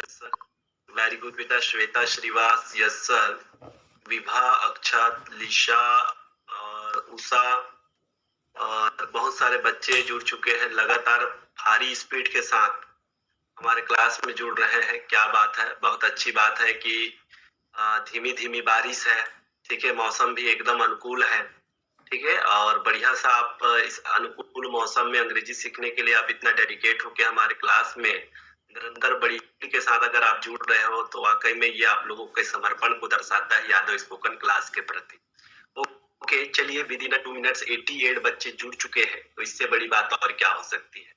Yes sir. Very good बेटा। Shweta Shrivas, yes sir. Vibha, Akshat, Lisha और उषा और बहुत सारे बच्चे जुड़ चुके हैं लगातार भारी स्पीड के साथ हमारे क्लास में जुड़ रहे हैं। क्या बात है, बहुत अच्छी बात है कि धीमी धीमी बारिश है। ठीक है, मौसम भी एकदम अनुकूल है। ठीक है, और बढ़िया सा आप इस अनुकूल मौसम में अंग्रेजी सीखने के लिए आप इतना डेडिकेट होके हमारे क्लास में निरंतर बड़ी के साथ अगर आप जुड़ रहे हो तो वाकई में ये आप लोगों के समर्पण को दर्शाता है यादव स्पोकन क्लास के प्रति। ओके, चलिए विद इन 2 मिनट्स 88 बच्चे जुड़ चुके हैं, तो इससे बड़ी बात और क्या हो सकती है।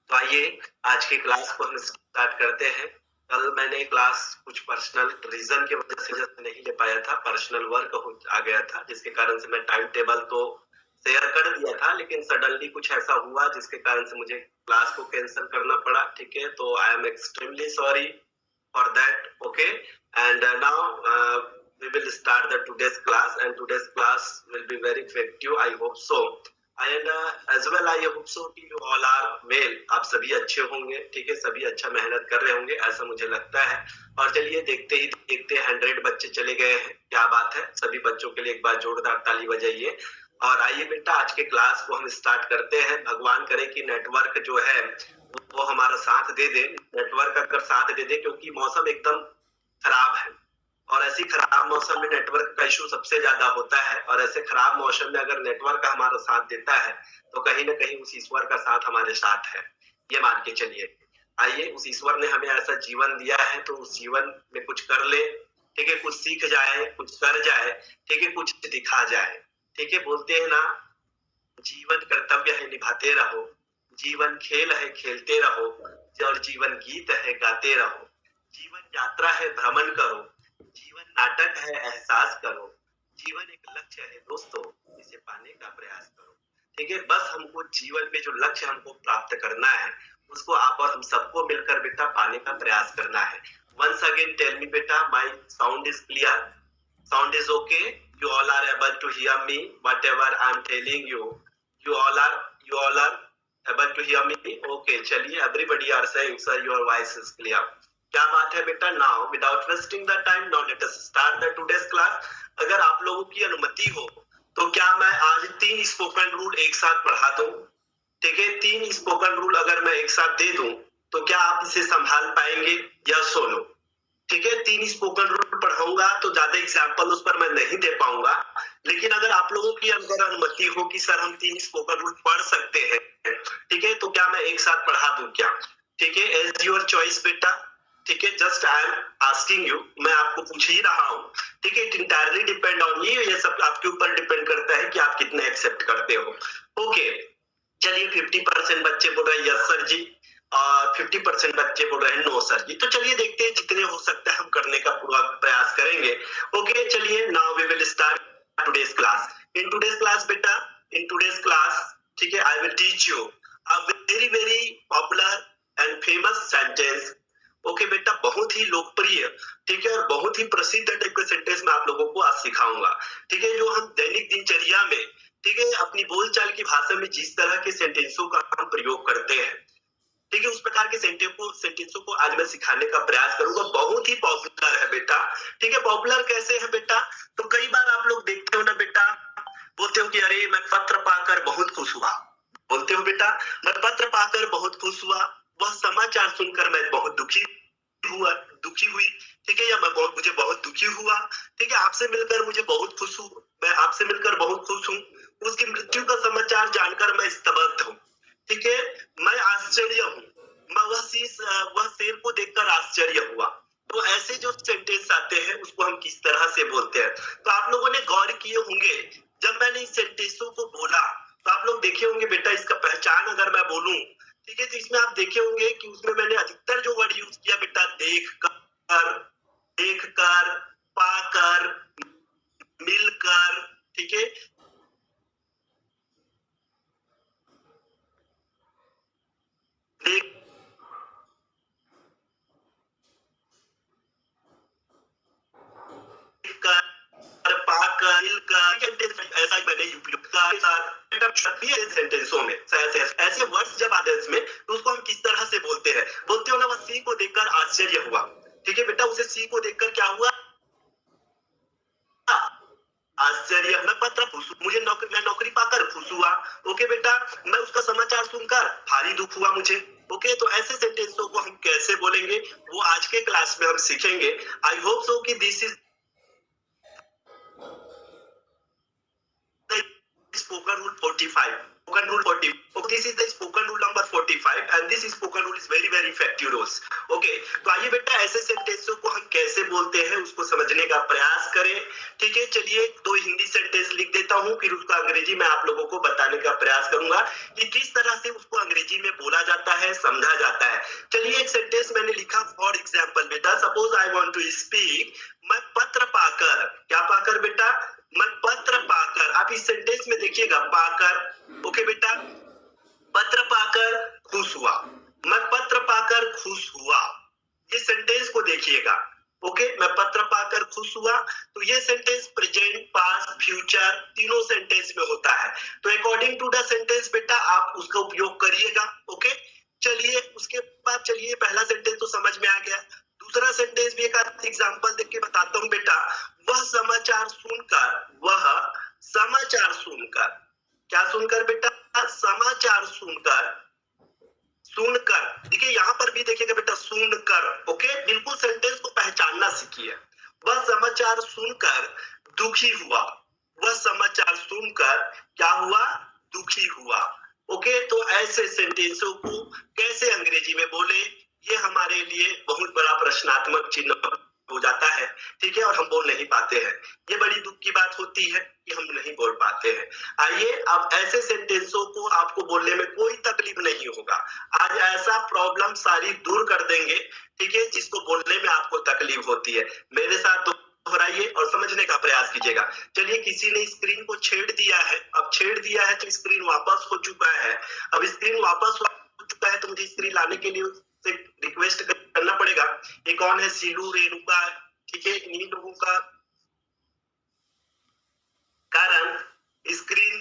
तो आइए आज के क्लास को हम स्टार्ट करते हैं। कल मैंने क्लास कुछ पर्सनल रीजन की वजह से नहीं ले पाया था, पर्सनल वर्क आ गया था, जिसके कारण से मैं टाइम टेबल तो शेयर कर दिया था, लेकिन सडनली कुछ ऐसा हुआ जिसके कारण से मुझे क्लास को कैंसिल करना पड़ा। ठीक है, तो I am extremely sorry for that. Okay, and now we will start the today's class, and today's class will be very effective, I hope so, and as well I hope so कि you all are well, आप सभी अच्छे होंगे। ठीक है, सभी अच्छा मेहनत कर रहे होंगे ऐसा मुझे लगता है। और चलिए देखते ही देखते 100 बच्चे चले गए हैं, क्या बात है। सभी बच्चों के लिए एक बार जोरदार ताली बजाइए। और आइए बेटा आज के क्लास को हम स्टार्ट करते हैं। भगवान करे कि नेटवर्क जो है वो हमारा साथ दे दे, नेटवर्क अगर साथ दे दे, क्योंकि मौसम एकदम खराब है और ऐसी खराब मौसम में नेटवर्क का इशू सबसे ज्यादा होता है। और ऐसे खराब मौसम में अगर नेटवर्क हमारा साथ देता है तो कहीं ना कहीं उस ईश्वर का साथ हमारे साथ है, ये मान के चलिए। आइए, उस ईश्वर ने हमें ऐसा जीवन दिया है तो उस जीवन में कुछ कर ले। ठीक है, कुछ सीख जाए, कुछ कर जाए। ठीक है, कुछ दिखा जाए। ठीक है, बोलते हैं ना, जीवन कर्तव्य है निभाते रहो, जीवन खेल है खेलते रहो, और जीवन गीत है गाते रहो, जीवन यात्रा है भ्रमण करो, जीवन नाटक है एहसास करो, जीवन एक लक्ष्य है दोस्तों, इसे पाने का प्रयास करो। ठीक है, बस हमको जीवन में जो लक्ष्य हमको प्राप्त करना है उसको आप और हम सबको मिलकर बेटा पाने का प्रयास करना है। वंस अगेन टेल मी बेटा, my sound is clear, sound is okay, you all are able to hear me whatever I am telling you, you all are able to hear me? Okay, चलिए, everybody are saying sir your voice is clear, क्या बात है बेटा। now without wasting the time, now let us start the today's class। अगर आप लोगों की अनुमति हो तो क्या मैं आज 3 स्पोकन रूल एक साथ पढ़ा दूं। ठीक है, 3 स्पोकन रूल अगर मैं एक साथ दे दूं तो क्या आप इसे संभाल पाएंगे या सोलो। ठीक है, 3 स्पोकन रूल पढ़ाऊंगा तो ज्यादा एग्जाम्पल उस पर मैं नहीं दे पाऊंगा, लेकिन अगर आप लोगों की अगर अनुमति हो कि सर हम 3 स्पोकन रूल पढ़ सकते हैं, ठीक है, तो क्या मैं एक साथ पढ़ा दूं क्या। ठीक है, एज योर चॉइस बेटा। ठीक है, just I am asking you, मैं आपको पूछ ही रहा हूँ। ठीक है, it entirely depend on you, ये सब आपके ऊपर डिपेंड करता है कि आप कितने एक्सेप्ट करते हो। ओके, चलिए 50% बच्चे बोल रहे हैं यस सर जी, और 50% बच्चे बोल रहे हैं नो सर जी। तो चलिए देखते हैं, जितने हो सकता है हम करने का पूरा प्रयास करेंगे। ओके, चलिए now we will start today's class. In today's class बेटा, इन टुडेस क्लास, ठीक है, I will teach you a very very popular and famous sentence. Okay बेटा, बहुत ही लोकप्रिय, ठीक है, और बहुत ही प्रसिद्ध टाइप के सेंटेंस मैं आप लोगों को आज सिखाऊंगा। ठीक है, जो हम दैनिक दिनचर्या में, ठीक है, अपनी बोलचाल की भाषा में जिस तरह के सेंटेंसों का हम प्रयोग करते हैं, ठीक है, उस प्रकार के सेंटेंसों को आज मैं सिखाने का प्रयास करूंगा। बहुत ही पॉपुलर है बेटा। ठीक है, पॉपुलर कैसे है बेटा, तो कई बार आप लोग देखते हो ना बेटा, बोलते हो कि अरे मैं पत्र पाकर बहुत खुश हुआ, बोलते हो बेटा मैं पत्र पाकर बहुत खुश हुआ, वह समाचार सुनकर मैं बहुत दुखी हुई। ठीक है, या मुझे बहुत दुखी हुआ। ठीक है, आपसे मिलकर मुझे बहुत खुश हूँ, मैं आपसे मिलकर बहुत खुश हूँ, उसकी मृत्यु का समाचार जानकर मैं स्तब्ध हूँ। ठीक है, मैं आश्चर्य हूँ, मैं वह शेर को देखकर आश्चर्य हुआ। तो ऐसे जो सेंटेंस आते हैं उसको हम किस तरह से बोलते हैं, तो आप लोगों ने गौर किए होंगे जब मैंने इन सेंटेंसों को बोला तो आप लोग देखे होंगे बेटा, इसका पहचान अगर मैं बोलूं, ठीक है, तो इसमें आप देखे होंगे कि उसमें मैंने अधिकतर जो वर्ड यूज किया बेटा, देख कर, पाकर, मिलकर। ठीक है, ऐसा ही मैंने उपयोग सेंटेंसों में ऐसे वर्ड्स जब आते हैं इसमें, तो उसको हम किस तरह से बोलते हैं, बोलते हो ना, वह सिंह को देखकर आश्चर्य हुआ। ठीक है बेटा, उसे सी को देखकर क्या हुआ, आश्चर्य, मैं पत्र खुश, मैं नौकरी पाकर खुश हुआ। ओके बेटा, मैं उसका समाचार सुनकर भारी दुख हुआ मुझे। ओके, तो ऐसे सेंटेंसों को हम कैसे बोलेंगे वो आज के क्लास में हम सीखेंगे। आई होप सो कि this is spoken rule 45. Spoken rule 40. Okay, this is the spoken rule number 45 and this spoken rule is very effective rules. Okay, तो आइए बेटा ऐसे सेंटेंसों को हम कैसे बोलते हैं उसको समझने का प्रयास करें। ठीक है, चलिए 2 हिंदी सेंटेंस लिख देता हूँ, फिर उसका अंग्रेजी में आप लोगों को बताने का प्रयास करूंगा कि किस तरह से उसको अंग्रेजी में बोला जाता है, समझा जाता है। चलिए एक सेंटेंस मैंने लिखा, फॉर एग्जाम्पल बेटा, suppose I want to speak, मैं पत्र पाकर, क्या पाकर बेटा, मैं पत्र पाकर, आप इस सेंटेंस में देखिएगा पाकर। ओके बेटा, पत्र पाकर खुश हुआ, मैं पत्र पाकर खुश हुआ, ये सेंटेंस को देखिएगा। ओके, मैं पत्र पाकर खुश हुआ, तो ये सेंटेंस प्रेजेंट, पास्ट, फ्यूचर तीनों सेंटेंस में होता है। तो अकॉर्डिंग टू द सेंटेंस बेटा आप उसका उपयोग करिएगा। ओके, चलिए उसके बाद चलिए पहला सेंटेंस तो समझ में आ गया, दूसरा सेंटेंस भी एक एग्जांपल देख के बताता हूं बेटा। वह समाचार सुनकर, वह समाचार सुनकर, क्या सुनकर बेटा, समाचार सुनकर, सुनकर, देखिए यहां पर भी देखिएगा बेटा सुनकर। ओके, बिल्कुल सेंटेंस को पहचानना सीखिए। वह समाचार सुनकर दुखी हुआ, वह समाचार सुनकर क्या हुआ, दुखी हुआ। ओके, तो ऐसे सेंटेंसों को कैसे अंग्रेजी में बोले, ये हमारे लिए बहुत बड़ा प्रश्नात्मक चिन्ह हो जाता है। ठीक है, और हम बोल नहीं पाते हैं, ये बड़ी दुख की बात होती है कि हम नहीं बोल पाते हैं। आइए अब ऐसे सेंटेंसों को आपको बोलने में कोई तकलीफ नहीं होगा, आज ऐसा प्रॉब्लम सारी दूर कर देंगे। ठीक है, जिसको बोलने में आपको तकलीफ होती है, मेरे साथ दोहराइए और समझने का प्रयास कीजिएगा। चलिए किसी ने स्क्रीन को छेड़ दिया है, अब छेड़ दिया है तो स्क्रीन वापस हो चुका है, अब स्क्रीन वापस हो चुका है तो मुझे स्क्रीन लाने के लिए से रिक्वेस्ट करना पड़ेगा। ये कौन है, सीलू, रेणुका, ठीक है, इन्हीं लोगों का कारण स्क्रीन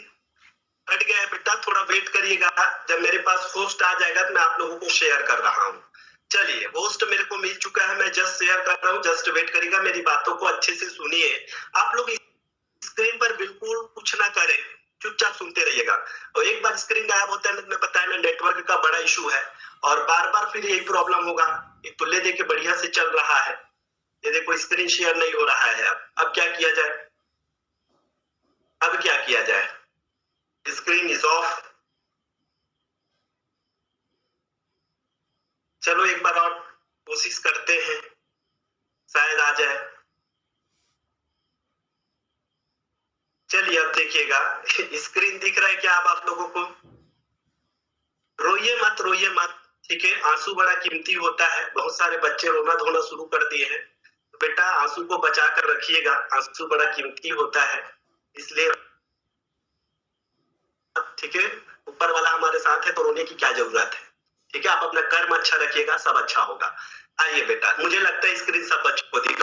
हट गया है बेटा, थोड़ा वेट करिएगा, जब मेरे पास होस्ट आ जाएगा तो मैं आप लोगों को शेयर कर रहा हूँ। चलिए होस्ट मेरे को मिल चुका है, मैं जस्ट शेयर कर रहा हूँ, जस्ट वेट करिएगा, मेरी बातों को अच्छे से सुनिए। आप लोग स्क्रीन पर बिल्कुल कुछ ना करें, चुपचाप सुनते रहिएगा। और एक बार स्क्रीन गायब होता है, मैं बताया ना नेटवर्क का बड़ा इशू है और बार फिर यही प्रॉब्लम होगा। एक तो ले देके बढ़िया से चल रहा है, ये देखो स्क्रीन शेयर नहीं हो रहा है। अब क्या किया जाए, अब क्या किया जाए, स्क्रीन इज ऑफ। चलो एक बार और कोशिश करते हैं, शायद आ जाए। चलिए अब देखिएगा स्क्रीन दिख रहा है क्या अब आप लोगों को, रोइए मत, रोइए मत, ठीक है, आंसू बड़ा कीमती होता है, बहुत सारे बच्चे रोना धोना शुरू कर दिए हैं, तो बेटा आंसू को बचा कर रखिएगा, आंसू बड़ा कीमती होता है, इसलिए ठीक है, ऊपर वाला हमारे साथ है तो रोने की क्या जरूरत है। ठीक है, आप अपना कर्म अच्छा रखिएगा, सब अच्छा होगा। आइए बेटा, मुझे लगता है स्क्रीन सब बच्चों को दिख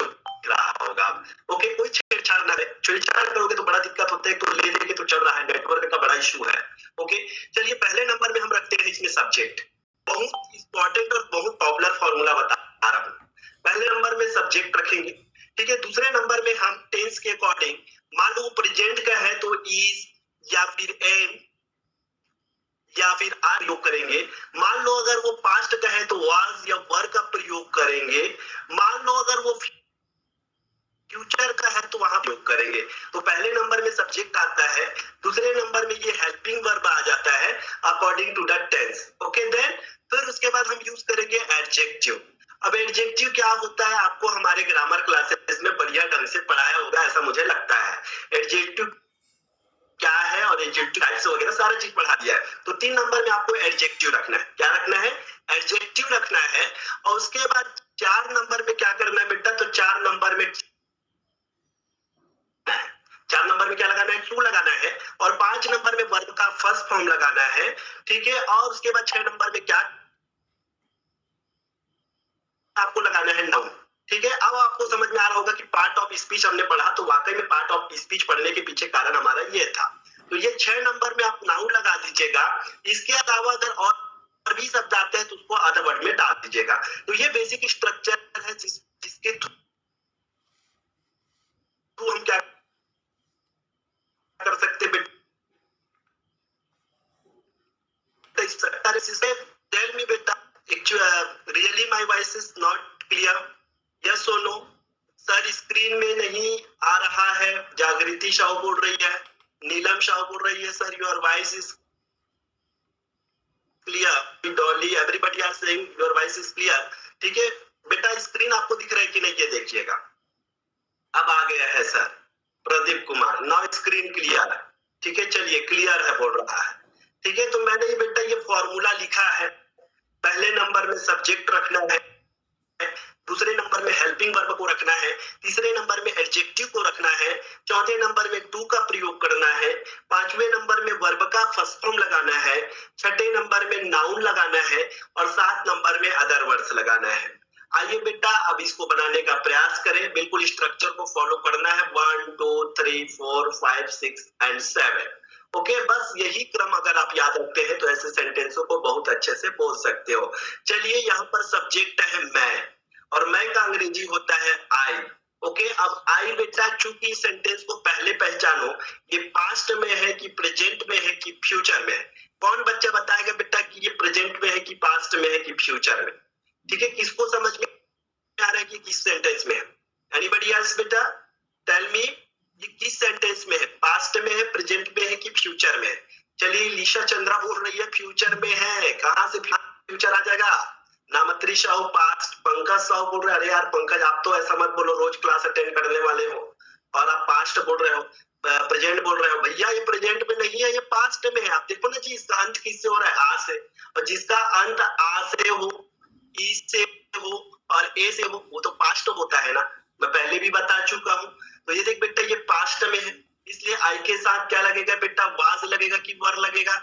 रहा होगा। ओके, कोई छेड़छाड़ ना रहे, छेड़छाड़ करोगे तो बड़ा दिक्कत होता है, तो ले लेके तो चल रहा है, नेटवर्क का बड़ा इशू है। ओके, चलिए पहले नंबर में हम रखते हैं इसमें सब्जेक्ट, बहुत इंपॉर्टेंट और बहुत पॉपुलर फॉर्मूला बता रहा हूँ। पहले नंबर में सब्जेक्ट रखेंगे, ठीक है, दूसरे नंबर में हम टेंस के अकॉर्डिंग, मान लो प्रेजेंट का है तो इज या फिर एम या फिर आर प्रयोग करेंगे। मान लो अगर वो पास्ट का है तो वाज या वर का प्रयोग करेंगे। मान लो अगर वो फ्यूचर का है तो वहां प्रयोग करेंगे। तो पहले नंबर में सब्जेक्ट आता है, दूसरे नंबर में ये हेल्पिंग वर्ब आ जाता है according to the tense. Okay, then फिर उसके बाद हम यूज करेंगे एडजेक्टिव। अब एडजेक्टिव क्या होता है आपको हमारे ग्रामर क्लासेस में बढ़िया ढंग से पढ़ाया होगा, ऐसा मुझे लगता है। एडजेक्टिव क्या है और एडजेक्टिव टाइप्स वगैरह सारा चीज पढ़ा दिया है। तो 3 नंबर में आपको एडजेक्टिव रखना है, क्या रखना है, एडजेक्टिव रखना है। और उसके बाद 4 नंबर में क्या करना है बेटा, तो 4 नंबर में क्या लगाना है, टू लगाना है। और 5 नंबर में वर्ब का फर्स्ट फॉर्म लगाना है, ठीक है। और उसके बाद 6 नंबर में क्या आपको लगाना है, नाउन, ठीक है। अब आपको समझ में आ रहा होगा कि पार्ट ऑफ स्पीच हमने पढ़ा, तो वाकई में पार्ट ऑफ स्पीच पढ़ने के पीछे कारण हमारा ये था। तो ये 6 नंबर में आप नाउन लगा दीजिएगा। इसके अलावा अगर और भी शब्द आते हैं तो उसको अदर वर्ड में डाल दीजिएगा। तो ये बेसिक स्ट्रक्चर है जिस क्लियर? यस और नो? सर स्क्रीन में नहीं आ रहा है। जागृति साहू बोल रही है, नीलम साहू बोल रही है sir your voice is clear. Dolly everybody are saying your voice is clear. ठीक है बेटा, स्क्रीन आपको दिख रहा है कि नहीं ये देखिएगा। अब आ गया है sir Pradeep Kumar, now screen clear है। ठीक है चलिए क्लियर है बोल रहा है। ठीक है तो मैंने बेटा ये फॉर्मूला लिखा है। पहले नंबर में सब्जेक्ट रखना है, दूसरे नंबर में हेल्पिंग वर्ब को रखना है, तीसरे नंबर में एडजेक्टिव को रखना है, चौथे नंबर में टू का प्रयोग करना है, पांचवें नंबर में वर्ब का फर्स्ट फॉर्म लगाना है, छठे नंबर में नाउन लगाना है और सात नंबर में अदर वर्ड्स लगाना है। आइए बेटा अब इसको बनाने का प्रयास करें। बिल्कुल स्ट्रक्चर को फॉलो करना है 1 2 3 4 5 6 एंड 7। ओके बस यही क्रम अगर आप याद रखते हैं तो ऐसे सेंटेंसों को बहुत अच्छे से बोल सकते हो। चलिए यहाँ पर सब्जेक्ट है मैं और मैं का अंग्रेजी होता है आई। ओके अब आई बेटा चूंकि सेंटेंस को पहले पहचानो, ये पास्ट में है कि प्रेजेंट में है कि फ्यूचर में है। कौन बच्चा बताएगा बेटा कि ये प्रेजेंट में है कि पास्ट में है कि फ्यूचर में? ठीक है किसको समझ में आ रहा है कि किस सेंटेंस में है? एनीबॉडी एल्स बेटा टेल मी ये किस सेंटेंस में है, पास्ट में है, प्रेजेंट में है कि फ्यूचर में है? चलिए लीशा चंद्रा बोल रही है फ्यूचर में है। कहां से फ्यूचर आ जाएगा? नामत्री साहू पास्ट, पंकज साहू बोल रहे अरे यार पंकज आप तो ऐसा मत बोलो, रोज क्लास अटेंड करने वाले हो और आप पास्ट बोल रहे हो, प्रेजेंट बोल रहे हो। भैया ये प्रेजेंट में नहीं है, ये पास्ट में है। आप देखो ना जी इसका अंत किससे हो रहा है? आ से, और जिसका अंत आ से हो, ई से हो और ए से हो वो तो पास्ट होता है ना, मैं पहले भी बता चुका हूँ। तो ये देख बेटा ये पास्ट में है, इसलिए आई के साथ क्या लगेगा बेटा? वाज लगेगा कि वर लगेगा?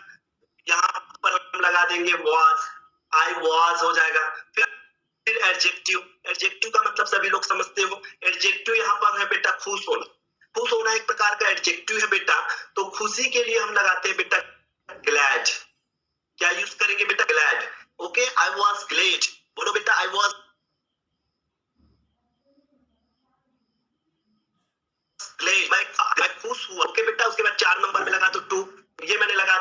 यहाँ पर हम लगा देंगे वाज, आई वाज हो जाएगा। फिर एडजेक्टिव, एडजेक्टिव का मतलब सभी लोग समझते हो। एडजेक्टिव यहाँ पर है बेटा खुश होना। खुश होना एक प्रकार का एडजेक्टिव है बेटा, तो खुशी के लिए हम लगाते हैं बेटा ग्लैड। क्या यूज करेंगे बेटा? Glad. Okay I was glad, बोलो बेटा आई वाज ग्लेड, मैं खुश हुआ। ओके बेटा उसके बाद 4 नंबर में लगा तो टू, ये मैंने लगा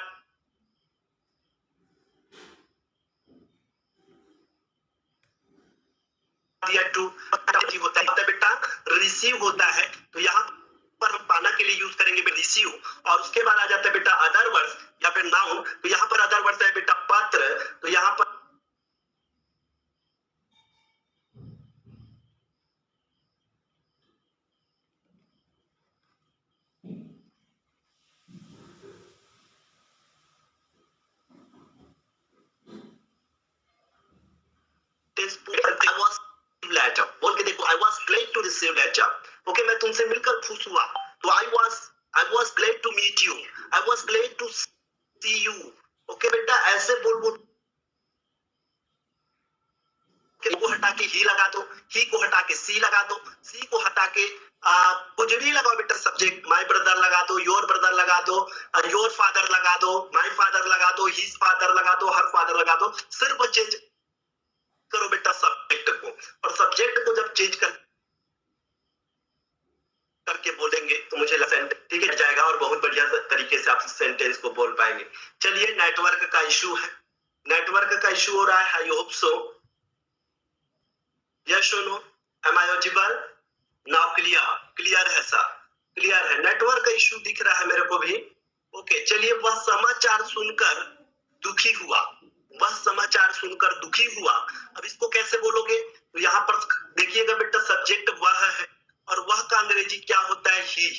दिया टू। होता है बेटा रिसीव होता है, तो यहाँ पर हम पाना के लिए यूज करेंगे रिसीव। और उसके बाद आ जाता है बेटा अदर वर्ड्स या फिर नाउन, तो यहाँ पर अदर वर्ड्स है बेटा पत्र, तो यहाँ पर लेटर बोल के देखो, I was glad to receive letter. Okay मैं तुमसे मिलकर खुश हुआ, तो I was glad to meet you, I was glad to see you. Okay बेटा ऐसे बोल बोल को हटा के ही लगा दो, ही को हटा के सी लगा दो, सी को हटा के कुछ भी लगाओ बेटा सब्जेक्ट, माय ब्रदर लगा दो, योर ब्रदर लगा दो, योर फादर लगा दो, माय फादर लगा दो, हिज फादर लगा दो, हर फादर लगा दो। सिर्फ चेंज करो बेटा सब्जेक्ट को, और सब्जेक्ट को जब चेंज करके बोलेंगे तो मुझे ठीक है जाएगा और बहुत बढ़िया तरीके से आप सेंटेंस को बोल पाएंगे। चलिए नेटवर्क का इशू है, नेटवर्क का इशू हो रहा है, आई होप सो। यस और no? Am I audible now? Clear? Clear है सर? क्लियर है? नेटवर्क का इशू दिख रहा है मेरे को भी। ओके चलिए वह समाचार सुनकर दुखी हुआ, वह समाचार सुनकर दुखी हुआ। अब इसको कैसे बोलोगे? तो यहाँ पर देखिएगा बेटा सब्जेक्ट वह है और वह का अंग्रेजी क्या होता है? ही।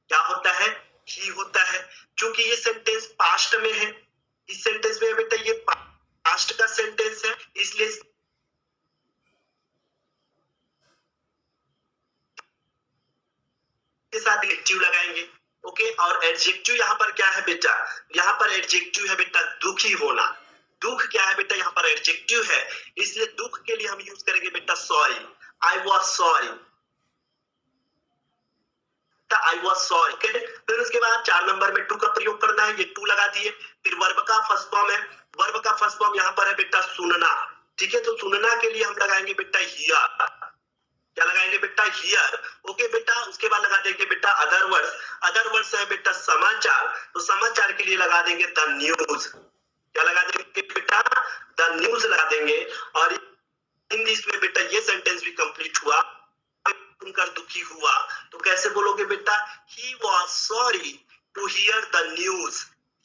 क्या होता है? ही होता है। क्योंकि ये सेंटेंस पास्ट में है, इस सेंटेंस में बेटा ये पास्ट का सेंटेंस है, इसलिए के साथ एडजेक्टिव लगाएंगे। ओके और एडजेक्टिव यहाँ पर क्या है बेटा? यहाँ पर एडजेक्टिव है बेटा दुखी होना। दुख क्या है बेटा? यहाँ पर एडजेक्टिव है, इसलिए दुख के लिए हम यूज करेंगे बेटा sorry, I was sorry, I was sorry. फिर उसके बाद 4 नंबर में टू का प्रयोग करना है, ये टू लगा दिए। फिर वर्ब का फर्स्ट फॉर्म है, वर्ब का फर्स्ट फॉर्म यहाँ पर है बेटा सुनना। ठीक है तो सुनना के लिए हम लगाएंगे बेटा हियर। क्या लगाएंगे बेटा? हियर। ओके बेटा उसके बाद लगा देंगे बेटा अदर वर्ड्स, अदर वर्ड्स है बेटा समाचार, तो समाचार के लिए लगा देंगे द न्यूज। क्या लगा देंगे बेटा? द न्यूज लगा देंगे। और हिंदी में बेटा ये सेंटेंस भी कंप्लीट हुआ, सुनकर दुखी हुआ, तो कैसे बोलोगे बेटा? He was sorry to hear the news.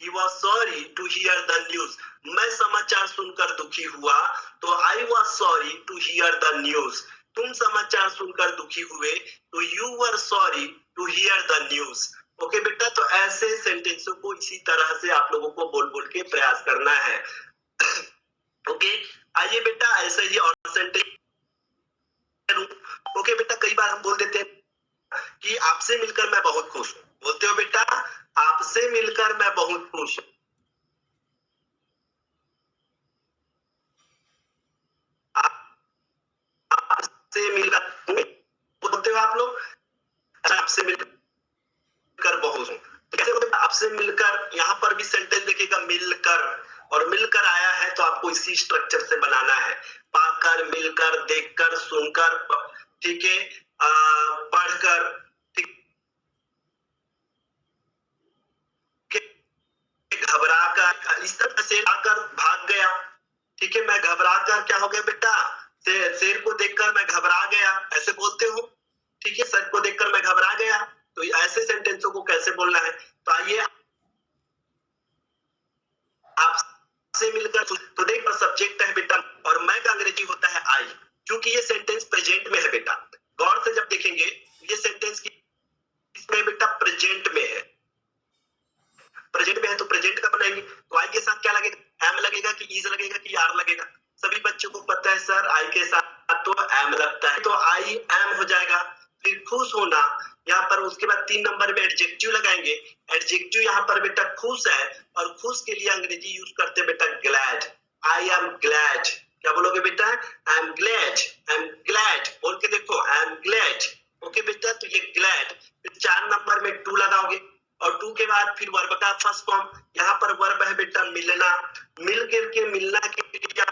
He was sorry to hear the news. मैं समाचार सुनकर दुखी हुआ, तो I was sorry to hear the news. तुम समाचार सुनकर दुखी हुए, तो you were sorry to hear the news. Okay बेटा, तो ऐसे सेंटेंसों को इसी तरह से आप लोगों को बोल बोल के प्रयास करना है। ओके, आइए बेटा ऐसे ही और सेंटेंस। ओके बेटा, कई बार हम बोल देते हैं कि आपसे मिलकर मैं बहुत खुश हूं। बोलते हो बेटा, आपसे मिलकर मैं बहुत खुश हूं। आपसे मिलकर बोलते हो आप लोग? आपसे मिलकर बहुत हूं। कैसे बोलते? आपसे मिलकर, यहाँ पर भी सेंटेंस देखिएगा मिलकर, और मिलकर आया है तो आपको इसी स्ट्रक्चर से बनाना है। पाकर, मिलकर, देखकर, सुनकर, ठीक है, पढ़कर, ठीक है, घबरा कर, इस तरह से आकर भाग गया। ठीक है, मैं घबरा कर क्या हो गया बेटा? शेर को देखकर मैं घबरा गया, ऐसे बोलते हो। ठीक है, शेर को देखकर मैं घबरा गया। तो ऐसे सेंटेंसों को कैसे बोलना है? तो आइए आपसे मिलकर, तो देख सब्जेक्ट है बेटा, और मैं का अंग्रेजी होता है आई, क्योंकि ये सेंटेंस प्रेजेंट में है बेटा। गौर से जब देखेंगे ये सेंटेंस इसमें बेटा प्रेजेंट में है। प्रेजेंट में है तो प्रेजेंट का बनाएंगे, तो आई के साथ क्या लगेगा? एम लगेगा कि इज लगेगा कि आर लगेगा? सभी बच्चों को पता है सर, आई के साथ तो एम लगता है, तो आई एम हो जाएगा। फिर खुश होना, यहाँ पर उसके बाद 3 नंबर में एडजेक्टिव लगाएंगे। एडजेक्टिव यहाँ पर बेटा खुश है, और खुश के लिए अंग्रेजी यूज करते हैं बेटा ग्लैड। I am glad. क्या बोलोगे बेटा? आई am glad. I am glad बोल के देखो, आई एम ग्लैड। ओके बेटा, तो ये ग्लैड। फिर 4 नंबर में टू लगाओगे, और टू के बाद फिर वर्ब का फर्स्ट फॉर्म। यहाँ पर वर्ब है बेटा मिलना। मिल करके मिलना के लिए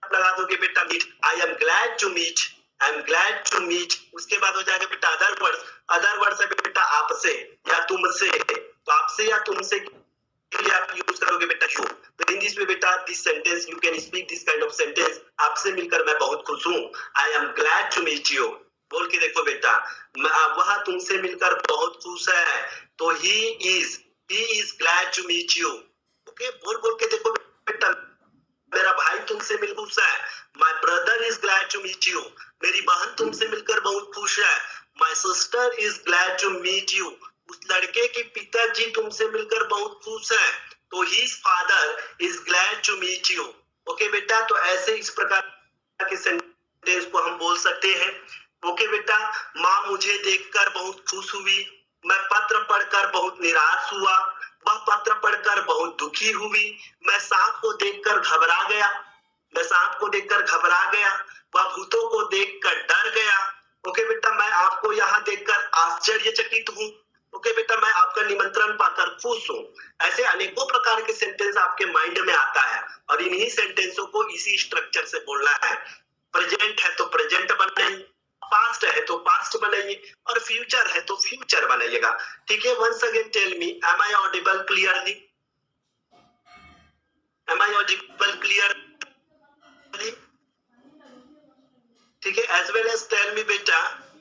लगा दोगे बेटा meet. I am glad to meet. I am glad to meet. उसके बाद हो जाएगा बेटा अदर वर्ड्स। अदर वर्ड्स है बेटा आपसे या तुमसे। तो आपसे या तुमसे के लिए आप यूज करोगे बेटा यू। तो इन दिस वे बेटा this sentence you can speak this kind of sentence. आपसे मिलकर मैं बहुत खुश हूँ। I am glad to meet you. बोल के देखो बेटा, वह तुमसे मिलकर बहुत खुश है, तो he is glad to meet you. Okay, बोल बोल के देखो बेटा, मेरा भाई तुमसे मिल खुश है। My brother is glad to meet you. मेरी बहन तुमसे मिलकर बहुत खुश है। My sister is glad to meet you. उस लड़के के पिताजी तुमसे मिलकर बहुत खुश है, तो his father is glad to meet you. Okay बेटा, तो ऐसे इस प्रकार के सेंटेंस को हम बोल सकते हैं। ओके बेटा, माँ मुझे देखकर बहुत खुश हुई। मैं पत्र पढ़कर बहुत निराश हुआ। वह पत्र पढ़कर बहुत दुखी हुई। मैं सांप को देखकर घबरा गया। मैं सांप को देखकर घबरा गया। वह भूतों को देखकर डर गया। ओके बेटा, मैं आपको यहाँ देखकर आश्चर्यचकित हूँ। ओके बेटा, मैं आपका निमंत्रण पाकर खुश हूँ। ऐसे अनेकों प्रकार के सेंटेंस आपके माइंड में आता है, और इन्हीं सेंटेंसों को इसी स्ट्रक्चर से बोलना है। प्रेजेंट है तो प्रेजेंट बनाइए, पास्ट है तो पास्ट बनाइए, और फ्यूचर है तो फ्यूचर बनाइएगा। ठीक है, once again tell me, am I audible clearly? Am I audible clearly? ठीक है, as well as tell me बेटा,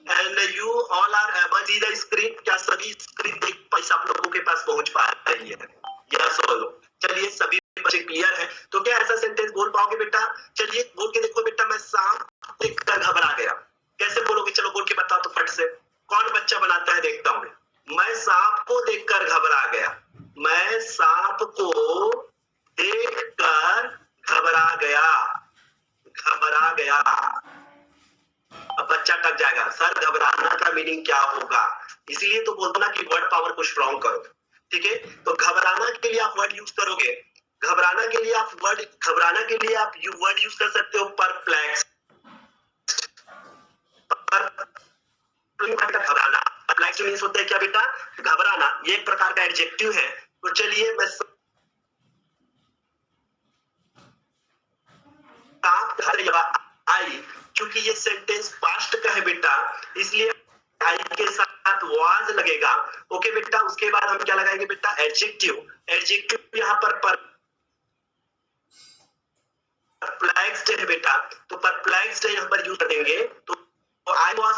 and you all are able see the screen? क्या सभी स्क्रीन देख पैसा आप लोगों के पास पहुंच पा रही है? यस बोलो। चलिए, सभी बच्चे क्लियर है? तो क्या ऐसा सेंटेंस बोल पाओगे बेटा? चलिए बोल के देखो बेटा, मैं सांप देखकर घबरा गया। कैसे बोलोगे? चलो बोल के बताओ तो फट से। कौन बच्चा बनाता है देखता हूं। मैं सांप को देखकर घबरा गया। मैं सांप को देखकर घबरा गया। घबरा गया। अब बच्चा टक जाएगा, सर घबराना का मीनिंग क्या होगा? इसीलिए तो बोलता ना कि वर्ड पावर को स्ट्रॉन्ग करो। ठीक है, तो घबराना के लिए आप वर्ड यूज करोगे। घबराना के लिए आप वर्ड यूज कर सकते हो परप्लेक्स। घबराना, परप्लेक्स मींस होता है क्या बेटा? घबराना। ये एक प्रकार का एडजेक्टिव है। तो चलिए मैं आई, क्योंकि ये सेंटेंस पास्ट का है बेटा, इसलिए आई के साथ वाज लगेगा। ओके बेटा, उसके बाद हम क्या लगाएंगे बेटा? एडजेक्टिव। एडजेक्टिव यहाँ पर परप्लेक्स्ड है बेटा, तो परप्लेक्स्ड यहाँ पर यूज करेंगे तो आई वॉज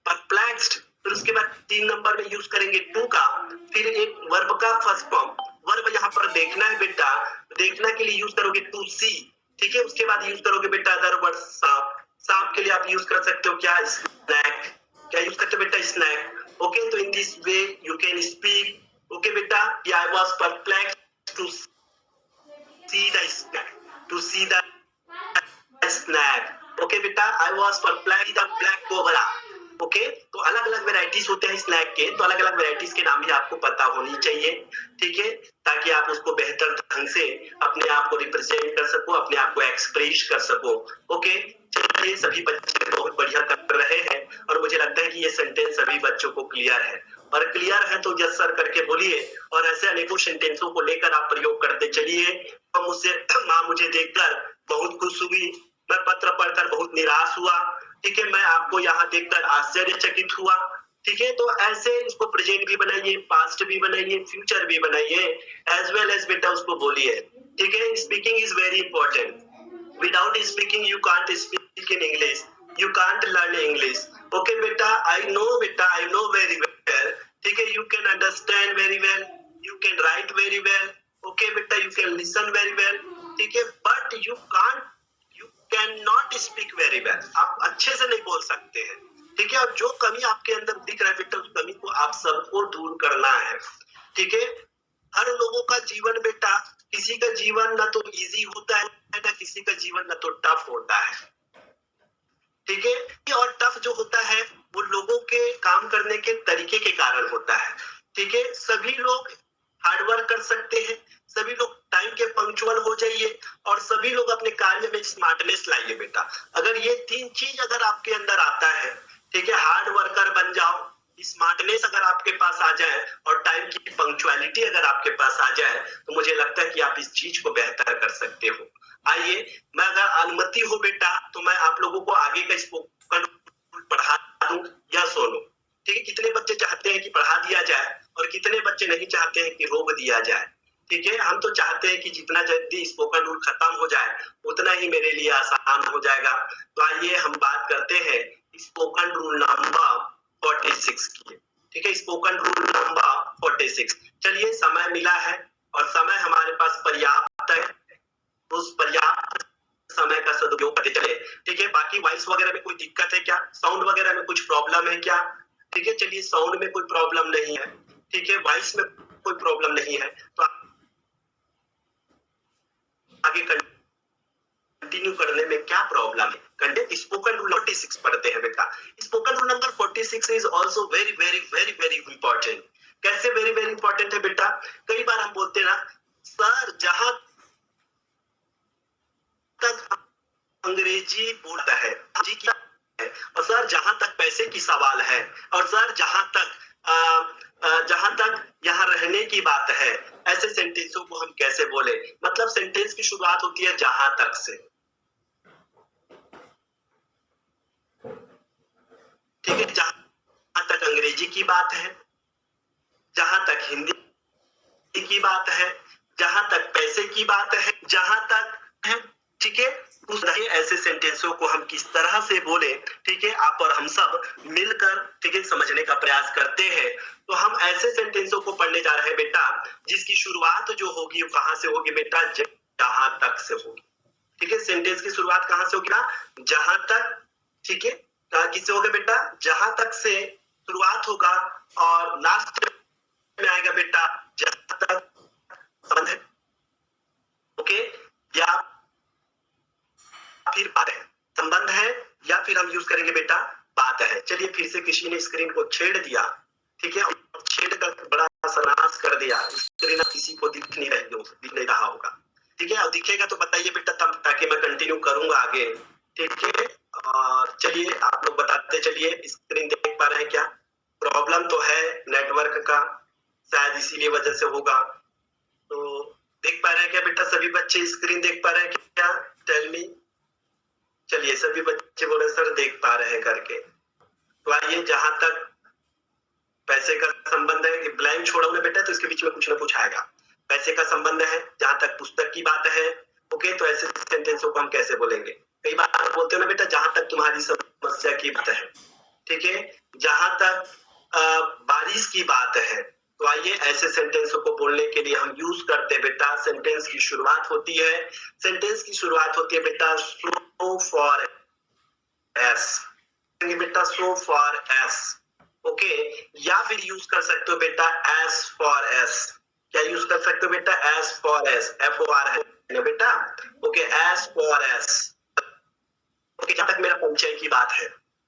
परप्लेक्स्ड, फिर उसके बाद 3 नंबर में यूज करेंगे टू का, फिर एक वर्ब का फर्स्ट फॉर्म, वर्ब यहाँ पर देखना है बेटा, देखना के लिए यूज करोगे टू सी, ठीक है। उसके बाद यूज करोगे बेटा अदर वर्ड सांप, सांप के लिए आप यूज कर सकते हो क्या, स्नैक, क्या यूज करते हो बेटा, स्नैक। ओके, तो in this way you can speak. Okay बेटा, I was perplexed to see the snack, to see the snack. Okay बेटा, I was perplexed the black cobra. Okay, तो अलग अलग वेराइटीज होते हैं स्नैक के, तो अलग अलग वेराइटीज के नाम भी आपको पता होनी चाहिए, ठीक है, ताकि आप उसको बेहतर ढंग से अपने आप को रिप्रेजेंट कर सको, अपने आप को एक्सप्रेस कर सको। ओके, चलिए सभी बच्चे बहुत बढ़िया कर रहे हैं और मुझे लगता है कि ये सेंटेंस सभी बच्चों को क्लियर है, और क्लियर है तो यस सर करके बोलिए, और ऐसे अनेकों सेंटेंसों को लेकर आप प्रयोग करते चलिए। तो मुझसे माँ मुझे देखकर बहुत खुश हुई, मैं पत्र पढ़कर बहुत निराश हुआ, ठीक है, मैं आपको यहाँ देखकर आश्चर्यचकित हुआ, ठीक है। तो ऐसे इसको प्रेजेंट भी बनाइए, पास्ट भी बनाइए, फ्यूचर भी बनाइए, एज वेल एज बेटा उसको बोलिए, ठीक है। Speaking is very important, without speaking you can't speak in English, you can't learn English. Okay बेटा, आई नो वेरी वेल, ठीक है, you can understand very well, you can write very well, okay बेटा, you can listen very well, ठीक है, but you can not speak very well, आप अच्छे से नहीं बोल सकते हैं, ठीक है। और जो कमी आपके अंदर दिख रहा है बेटा, उस कमी को आप सबको दूर करना है, ठीक है। हर लोगों का जीवन बेटा, किसी का जीवन ना तो इजी होता है, ना किसी का जीवन ना तो टफ होता है, ठीक है। और टफ जो होता है वो लोगों के काम करने के तरीके के कारण होता है, ठीक है। सभी लोग हार्डवर्क कर सकते हैं, सभी लोग टाइम के पंक्चुअल हो जाइए, और सभी लोग अपने कार्य में स्मार्टनेस लाइए बेटा। अगर ये 3 चीज अगर आपके अंदर आता है, ठीक है, हार्ड वर्कर बन जाओ, स्मार्टनेस अगर आपके पास आ जाए और टाइम की पंक्चुअलिटी अगर आपके पास आ जाए, तो मुझे लगता है कि आप इस चीज को बेहतर कर सकते हो। आइए, मैं अगर अनुमति हो बेटा तो मैं आप लोगों को आगे का स्पोकन पढ़ा दूं या सोनो, ठीक है। कितने बच्चे चाहते हैं कि पढ़ा दिया जाए और कितने बच्चे नहीं चाहते हैं कि रोक दिया जाए, ठीक है। हम तो चाहते हैं कि जितना जल्दी स्पोकन रूल खत्म हो जाए उतना ही मेरे लिए आसान हो जाएगा। तो आइए हम बात करते हैं स्पोकन रूल नंबर 46 की, ठीक है, स्पोकन रूल नंबर 46। चलिए, समय मिला है और समय हमारे पास पर्याप्त है, उस पर्याप्त समय का सदुपयोग करते चले, ठीक है। बाकी वॉइस वगैरह में कोई दिक्कत है क्या, साउंड वगैरह में कुछ प्रॉब्लम है क्या, ठीक है। चलिए, साउंड में कोई प्रॉब्लम नहीं है, ठीक है, वॉइस में कोई प्रॉब्लम नहीं है, तो आगे कंटिन्यू करने में क्या प्रॉब्लम है। कंटिन्यू स्पोकन रूल 46 पढ़ते हैं बेटा। Spoken rule number 46 is also very very very very important. कैसे वेरी वेरी इंपॉर्टेंट है बेटा, कई बार हम बोलते हैं ना, सर जहां तक अंग्रेजी बोलता है जी क्या है, और सर जहां तक पैसे की सवाल है, और सर जहां तक यहाँ रहने की बात है, ऐसे सेंटेंसों को हम कैसे बोले। मतलब सेंटेंस की शुरुआत होती है जहां तक से, ठीक है। जहां तक अंग्रेजी की बात है, जहां तक हिंदी की बात है, जहां तक पैसे की बात है, जहां तक है, ठीक है। उस ऐसे सेंटेंसों को हम किस तरह से बोले, ठीक है, आप और हम सब मिलकर, ठीक है, समझने का प्रयास करते हैं। तो हम ऐसे सेंटेंसों को पढ़ने जा रहे हैं बेटा जिसकी शुरुआत जो होगी वो कहां से होगी बेटा, जहां तक से होगी, ठीक है। सेंटेंस की शुरुआत कहां से होगी ना, जहां तक, ठीक है, किससे होगा बेटा, जहां तक से शुरुआत होगा, और लास्ट में आएगा बेटा जहां तक संबंध है, ओके, या फिर बात है, संबंध है, या फिर हम यूज करेंगे बेटा बात है। चलिए, फिर से किसी ने स्क्रीन को छेड़ दिया, ठीक है, और छेड़ कर बड़ा सर्वनाश कर दिया, स्क्रीन किसी को दिख नहीं रहा होगा, ठीक है। और दिखेगा तो बताइए बेटा, तब ताकि मैं कंटिन्यू करूंगा आगे, ठीक है। और चलिए, आप लोग बताते चलिए, स्क्रीन देख पा रहे हैं क्या, प्रॉब्लम तो है नेटवर्क का, शायद इसीलिए वजह से होगा। तो देख पा रहे हैं क्या बेटा, सभी बच्चे स्क्रीन देख पा रहे हैं क्या, टेल मी। चलिए, सभी बच्चे बोले सर देख पा रहे हैं करके। तो आइए, जहां तक पैसे का संबंध है, कि ब्लैंक छोड़ा उन्हें बेटा, तो इसके बीच में कुछ ना कुछ आएगा। पैसे का संबंध है, जहां तक पुस्तक की बात है, ओके, तो ऐसे सेंटेंसों को हम कैसे बोलेंगे? कई बार बोलते हो ना बेटा, जहां तक तुम्हारी समस्या की बात है, ठीक है, जहां तक बारिश की बात है, तो आइए ऐसे सेंटेंसों को बोलने के लिए हम यूज करते हैं बेटा। सेंटेंस की शुरुआत होती है, सेंटेंस की शुरुआत होती है बेटा सो फॉर एस, बेटा सो फॉर एस, ओके, या फिर यूज कर सकते हो बेटा एस फॉर एस। क्या यूज कर सकते हो बेटा? As far as, F O R है ना बेटा, okay, as far as, okay, जहां तक मेरा परिचय की बात है,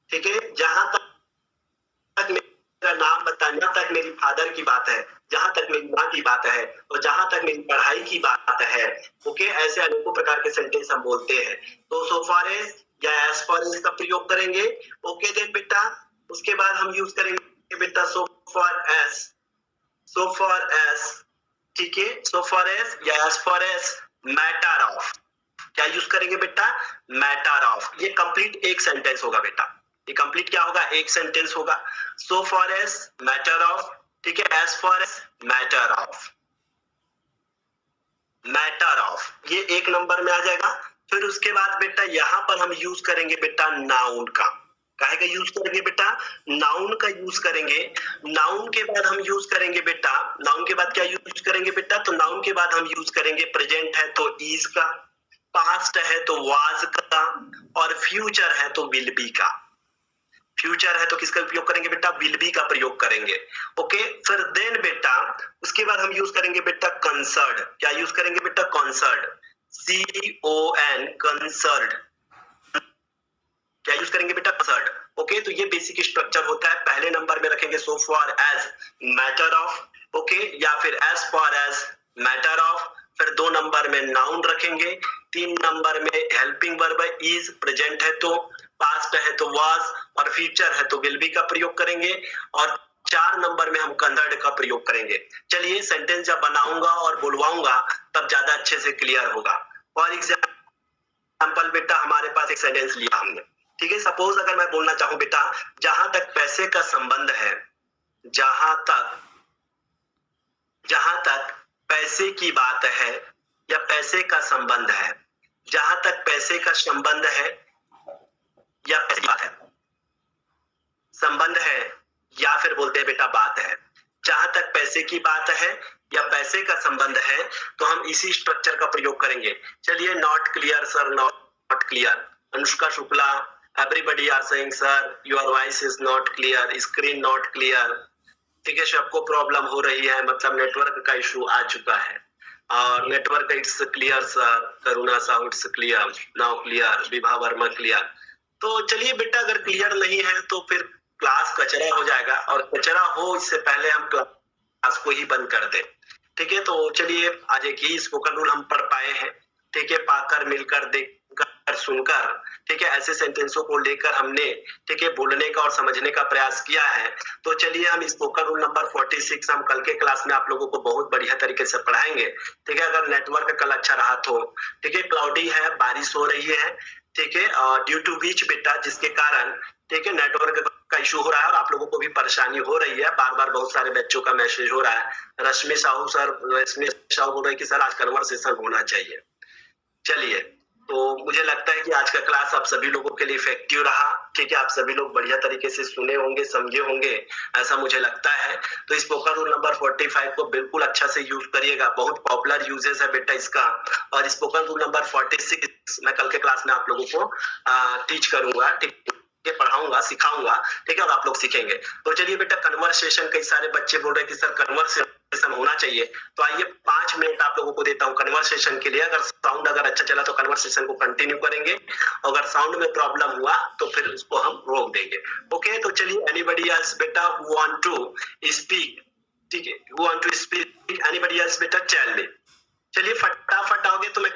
ठीक है, जहां तक मेरा नाम बताने तक मेरी फादर की बात है, जहां तक मेरी माँ की बात है, और जहां तक मेरी पढ़ाई की बात है, ओके, ऐसे अनेकों प्रकार के सेंटेंस हम बोलते हैं। तो सो फॉर एज या एज फॉर एज का प्रयोग करेंगे, ओके देन बेटा। उसके बाद हम यूज करेंगे बेटा so far as, so far as, ठीक है, सो फॉर एज या as far as matter of. क्या यूज करेंगे बेटा? Matter of. ये कंप्लीट एक सेंटेंस होगा बेटा, ये कंप्लीट क्या होगा? एक सेंटेंस होगा। So far as matter of, ठीक है, as far as matter of, matter of, ये एक नंबर में आ जाएगा। फिर उसके बाद बेटा यहां पर हम यूज करेंगे बेटा नाउन का। काहे का यूज करेंगे बेटा? नाउन का यूज करेंगे। नाउन के बाद हम यूज करेंगे बेटा, नाउन के बाद क्या यूज करेंगे बेटा? तो नाउन के बाद हम यूज करेंगे प्रेजेंट है तो इज का, पास्ट है तो वाज का, और फ्यूचर है तो विल बी का। फ्यूचर है तो किसका उपयोग करेंगे बेटा? विल बी का प्रयोग करेंगे, ओके। फिर देन बेटा उसके बाद हम यूज करेंगे बेटा कंसर्ड। क्या यूज करेंगे बेटा? Concerned, CON, concerned. क्या यूज करेंगे बेटा? Concerned, okay. तो ये बेसिक स्ट्रक्चर होता है। पहले नंबर में रखेंगे so far as matter of, okay, या फिर as far as matter of. फिर 2 नंबर में नाउन रखेंगे, 3 नंबर में हेल्पिंग वर्ब इज, प्रेजेंट है तो, पास्ट है तो वाज, और फ्यूचर है तो विल बी का प्रयोग करेंगे, और 4 नंबर में हम कंसर्ड का प्रयोग करेंगे। चलिए सेंटेंस जब बनाऊंगा और बुलवाऊंगा तब ज्यादा अच्छे से क्लियर होगा। फॉर एग्जाम्पल बेटा हमारे पास एक सेंटेंस लिया हमने, ठीक है। सपोज अगर मैं बोलना चाहूं बेटा जहां तक पैसे का संबंध है, जहां तक पैसे की बात है या पैसे का संबंध है, जहां तक पैसे का संबंध है या पैसे की बात है, संबंध है या फिर बोलते हैं बेटा बात है, जहां तक पैसे की बात है या पैसे का संबंध है, तो हम इसी स्ट्रक्चर का प्रयोग करेंगे। चलिए, not clear sir, not clear, Anushka Shukla, everybody are saying sir your voice is not clear, screen not clear, ठीक है, सबको प्रॉब्लम हो रही है, मतलब नेटवर्क का इशू आ चुका है। और network it's clear sir, Karuna Sahu it's clear, now clear, Vibha Verma clear. तो चलिए बेटा अगर क्लियर नहीं है तो फिर क्लास कचरा हो जाएगा, और कचरा हो इससे पहले हम क्लास को ही बंद कर दें, ठीक है। तो चलिए आज एक ही स्पोकन रूल हम पढ़ पाए हैं, ठीक है, पाकर, मिलकर, देखकर, सुनकर, ठीक है, ऐसे सेंटेंसों को लेकर हमने, ठीक है, बोलने का और समझने का प्रयास किया है। तो चलिए हम स्पोकन रूल नंबर 46 हम कल के क्लास में आप लोगों को बहुत बढ़िया तरीके से पढ़ाएंगे, ठीक है। अगर नेटवर्क कल अच्छा रहा तो, ठीक है, क्लाउडी है, बारिश हो रही है, ठीक है, ड्यू टू विच बेटा, जिसके कारण, ठीक है, नेटवर्क का इशू हो रहा है और आप लोगों को भी परेशानी हो रही है। बार बार बहुत सारे बच्चों का मैसेज हो रहा है। रश्मि साहू बोल रहे कि सर आज कन्वर्सेशन होना चाहिए। चलिए, तो मुझे लगता है कि आज का क्लास आप सभी लोगों के लिए इफेक्टिव रहा, ठीक है, आप सभी लोग बढ़िया तरीके से सुने होंगे, समझे होंगे, ऐसा मुझे लगता है। तो स्पोकन रूल नंबर 45 को बिल्कुल अच्छा से यूज करिएगा, बहुत पॉपुलर यूजेस है बेटा इसका। और स्पोकन रूल नंबर 46 मैं कल के क्लास में आप लोगों को टीच करूंगा, ठीक है, पढ़ाऊंगा, सिखाऊंगा, ठीक है, और आप लोग सीखेंगे। तो चलिए बेटा कन्वर्सेशन, कई सारे बच्चे बोल रहे हैं कि सर कन्वर्सेशन होना चाहिए, तो आइए 5 मिनट आप लोगों को देता हूं कन्वर्सेशन के लिए। अगर साउंड अगर अच्छा चला तो कन्वर्सेशन को कंटिन्यू करेंगे, अगर साउंड में प्रॉब्लम हुआ तो फिर उसको हम रोक देंगे, ओके। तो चलिए, एनीबॉडी एल्स बेटा हु वांट टू स्पीक, ठीक है, who want to speak, anybody else बेटा टेल मी। चलिए फटाफट आओगे तो मैं